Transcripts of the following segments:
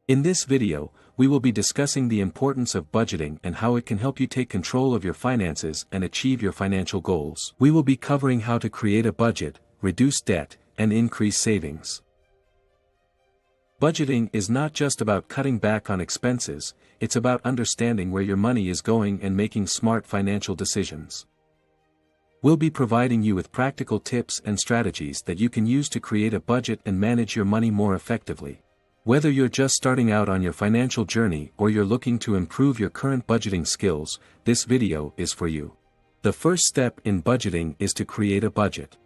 In this video, we will be discussing the importance of budgeting and how it can help you take control of your finances and achieve your financial goals. We will be covering how to create a budget, reduce debt, and increase savings. Budgeting is not just about cutting back on expenses, it's about understanding where your money is going and making smart financial decisions. We'll be providing you with practical tips and strategies that you can use to create a budget and manage your money more effectively. Whether you're just starting out on your financial journey or you're looking to improve your current budgeting skills, this video is for you. The first step in budgeting is to create a budget.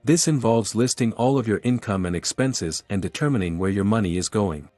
This involves listing all of your income and expenses and determining where your money is going.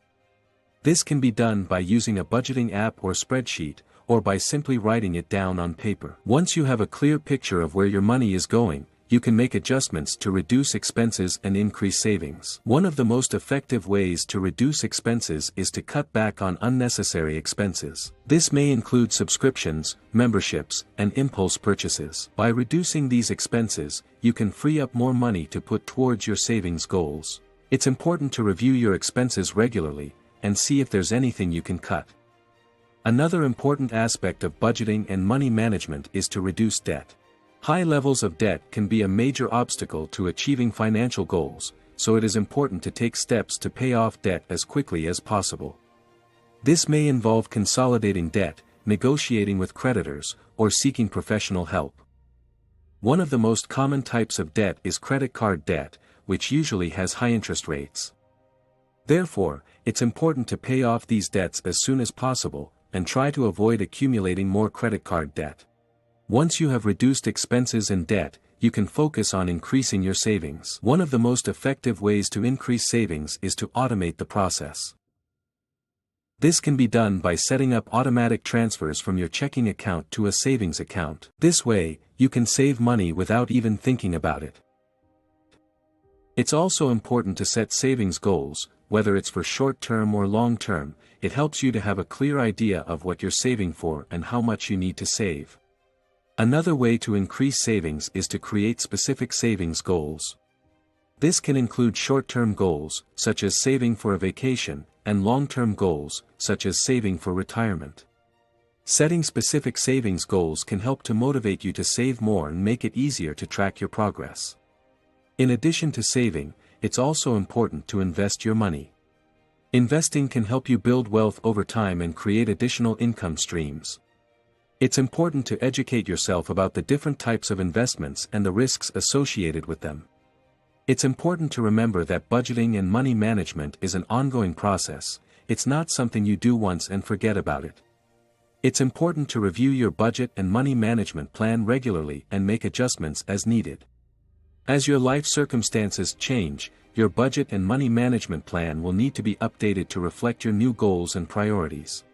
This can be done by using a budgeting app or spreadsheet, or by simply writing it down on paper. Once you have a clear picture of where your money is going, you can make adjustments to reduce expenses and increase savings. One of the most effective ways to reduce expenses is to cut back on unnecessary expenses. This may include subscriptions, memberships, and impulse purchases. By reducing these expenses, you can free up more money to put towards your savings goals. It's important to review your expenses regularly, and see if there's anything you can cut. Another important aspect of budgeting and money management is to reduce debt. High levels of debt can be a major obstacle to achieving financial goals, so it is important to take steps to pay off debt as quickly as possible. This may involve consolidating debt, negotiating with creditors, or seeking professional help. One of the most common types of debt is credit card debt, which usually has high interest rates. Therefore, it's important to pay off these debts as soon as possible, and try to avoid accumulating more credit card debt. Once you have reduced expenses and debt, you can focus on increasing your savings. One of the most effective ways to increase savings is to automate the process. This can be done by setting up automatic transfers from your checking account to a savings account. This way, you can save money without even thinking about it. It's also important to set savings goals, whether it's for short-term or long-term. It helps you to have a clear idea of what you're saving for and how much you need to save. Another way to increase savings is to create specific savings goals. This can include short-term goals, such as saving for a vacation, and long-term goals, such as saving for retirement. Setting specific savings goals can help to motivate you to save more and make it easier to track your progress. In addition to saving, it's also important to invest your money. Investing can help you build wealth over time and create additional income streams. It's important to educate yourself about the different types of investments and the risks associated with them. It's important to remember that budgeting and money management is an ongoing process. It's not something you do once and forget about it. It's important to review your budget and money management plan regularly and make adjustments as needed. As your life circumstances change, your budget and money management plan will need to be updated to reflect your new goals and priorities.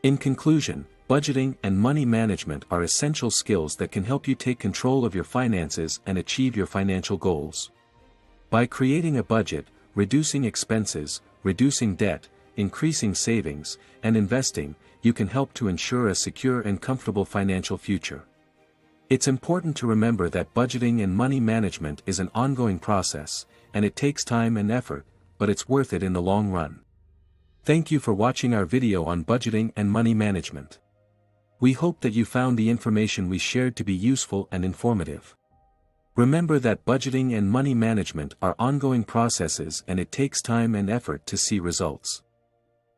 In conclusion, budgeting and money management are essential skills that can help you take control of your finances and achieve your financial goals. By creating a budget, reducing expenses, reducing debt, increasing savings, and investing, you can help to ensure a secure and comfortable financial future. It's important to remember that budgeting and money management is an ongoing process, and it takes time and effort, but it's worth it in the long run. Thank you for watching our video on budgeting and money management. We hope that you found the information we shared to be useful and informative. Remember that budgeting and money management are ongoing processes and it takes time and effort to see results.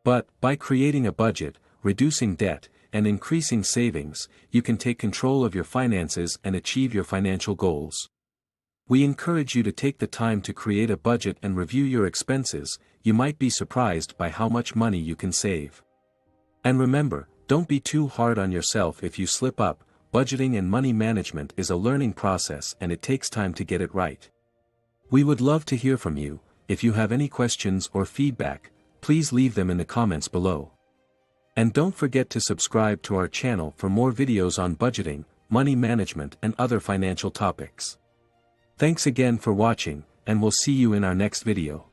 But, by creating a budget, reducing debt, and increasing savings, you can take control of your finances and achieve your financial goals. We encourage you to take the time to create a budget and review your expenses. You might be surprised by how much money you can save. And remember, don't be too hard on yourself if you slip up. Budgeting and money management is a learning process and it takes time to get it right. We would love to hear from you. If you have any questions or feedback, please leave them in the comments below. And don't forget to subscribe to our channel for more videos on budgeting, money management and other financial topics. Thanks again for watching, and we'll see you in our next video.